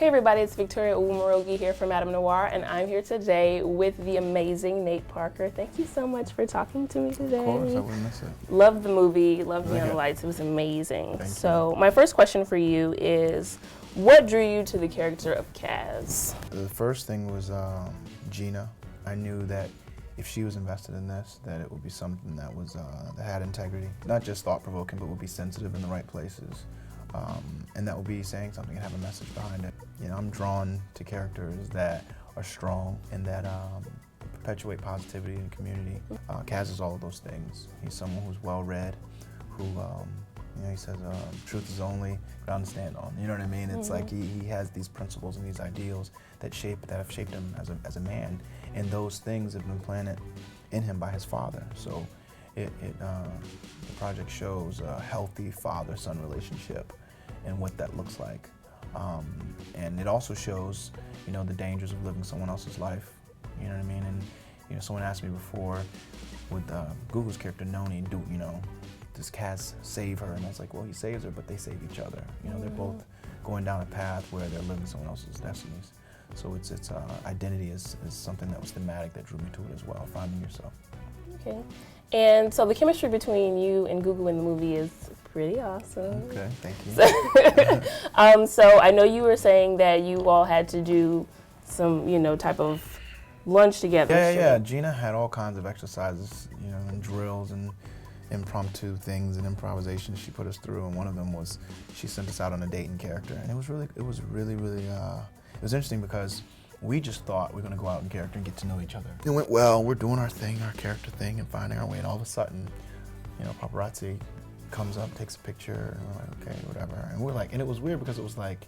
Hey everybody, it's Victoria Uwumarogi here from MadameNoire, and I'm here today with the amazing Nate Parker. Thank you so much for talking to me today. Of course, I wouldn't miss it. Loved the movie, loved Beyond the Lights, it was amazing. Thank you. My first question for you is, what drew you to the character of Kaz? The first thing was Gina. I knew that if she was invested in this, that it would be something that was that had integrity, not just thought-provoking, but would be sensitive in the right places. And that will be saying something and have a message behind it. You know, I'm drawn to characters that are strong and that perpetuate positivity in the community. Kaz is all of those things. He's someone who's well-read, who, you know, he says, truth is only ground to stand on. You know what I mean? It's like he has these principles and these ideals that have shaped him as a man, and those things have been planted in him by his father. So the project shows a healthy father-son relationship and what that looks like. And it also shows, you know, the dangers of living someone else's life. You know what I mean? And, you know, someone asked me before with Gugu's character, Noni, does Kaz save her? And I was like, well, he saves her, but they save each other. You know, they're both going down a path where they're living someone else's destinies. So it's identity is something that was thematic that drew me to it as well, finding yourself. Okay. And so the chemistry between you and Gugu in the movie is pretty awesome. Okay, thank you. So I know you were saying that you all had to do some, you know, type of lunch together. Yeah. Gina had all kinds of exercises, you know, and drills and impromptu things and improvisations she put us through. And one of them was she sent us out on a date in character, and it was interesting because we just thought we were going to go out in character and get to know each other. It went well. We're doing our thing, our character thing, and finding our way. And all of a sudden, you know, paparazzi comes up, takes a picture, and we're like, okay, whatever. And we're like, and it was weird because it was like,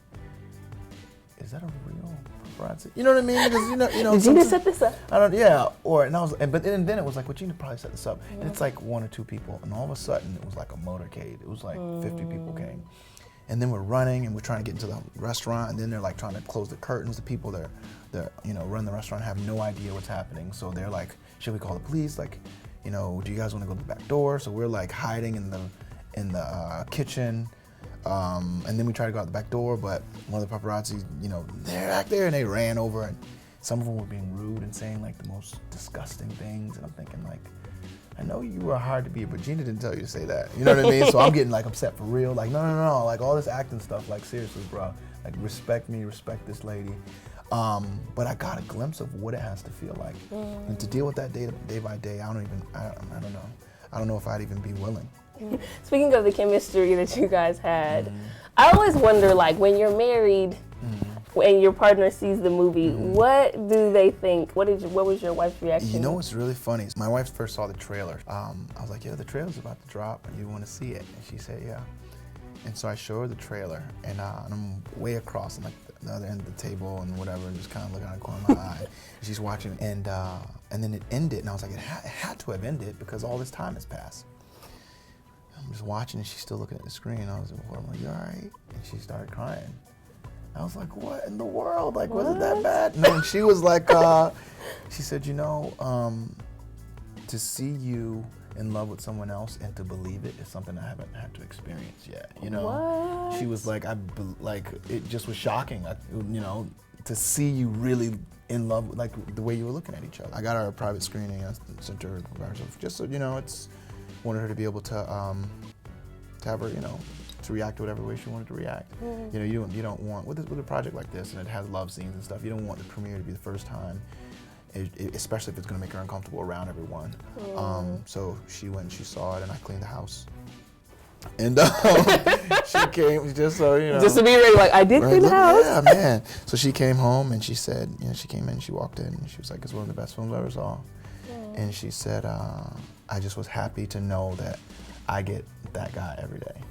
is that a real paparazzi? You know what I mean? Because you know. Did Gina set this up? I don't. Yeah. But then it was like, well, Gina probably set this up, and it's like one or two people, and all of a sudden it was like a motorcade. It was like 50 people came. And then we're running and we're trying to get into the restaurant, and then they're like trying to close the curtains. The people that you know, run the restaurant have no idea what's happening. So they're like, should we call the police? Like, you know, do you guys want to go to the back door? So we're like hiding in the kitchen. And then we try to go out the back door, but one of the paparazzi, you know, they're back there, and they ran over, and some of them were being rude and saying like the most disgusting things. And I'm thinking like, I know you were hard to beat, but Gina didn't tell you to say that. You know what I mean? So I'm getting like upset for real. Like, no. Like all this acting stuff, like seriously, bro. Like respect me, respect this lady. But I got a glimpse of what it has to feel like. And to deal with that day by day, I don't know. I don't know if I'd even be willing. Speaking of the chemistry that you guys had, I always wonder, like, when you're married and your partner sees the movie, what do they think? What was your wife's reaction? You know what's really funny? My wife first saw the trailer. I was like, yeah, the trailer's about to drop, and you want to see it? And she said, yeah. And so I show her the trailer, and I'm way across on like the other end of the table and whatever, and just kind of looking out the corner of my eye. She's watching, and then it ended, and I was like, it had to have ended because all this time has passed. I'm just watching, and she's still looking at the screen. I was like, you all right? And she started crying. I was like, what in the world? Like, was it that bad? No, and she was like, she said, you know, to see you in love with someone else and to believe it is something I haven't had to experience yet. You know, what? She was like, it just was shocking. You know, to see you really in love, like the way you were looking at each other. I got her a private screening. I sent her just so you know, wanted her to be able to have her, you know, to react to whatever way she wanted to react. You know, you don't want with a project like this, and it has love scenes and stuff. You don't want the premiere to be the first time, especially if it's going to make her uncomfortable around everyone. So she went and she saw it, and I cleaned the house. And she came just so you know, just to be ready, like I did clean the house. Yeah, man. So she came home and she said, you know, she came in, she walked in, and she was like, "It's one of the best films I ever saw." And she said, "I just was happy to know that I get that guy every day."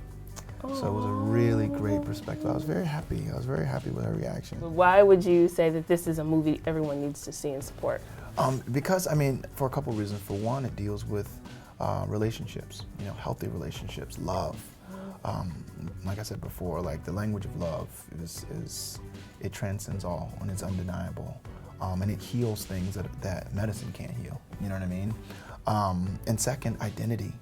So it was a really great perspective. I was very happy. I was very happy with her reaction. Why would you say that this is a movie everyone needs to see and support? Because, I mean, for a couple of reasons. For one, it deals with relationships, you know, healthy relationships, love. Like I said before, like the language of love it transcends all, and it's undeniable. And it heals things that medicine can't heal. You know what I mean? And second, identity.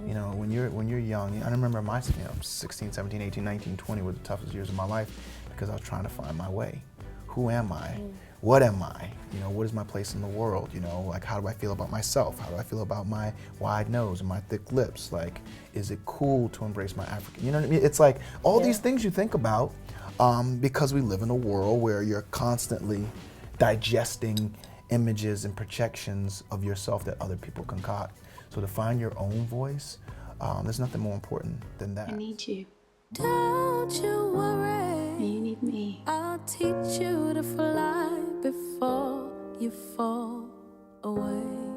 You know, when you're young, I remember my 16, 17, 18, 19, 20 were the toughest years of my life because I was trying to find my way. Who am I? What am I? You know, what is my place in the world? You know, like, how do I feel about myself? How do I feel about my wide nose and my thick lips? Like, is it cool to embrace my African? You know what I mean? It's like all these things you think about because we live in a world where you're constantly digesting images and projections of yourself that other people concoct. So to find your own voice, there's nothing more important than that. I need you. Don't you worry. You need me. I'll teach you to fly before you fall away.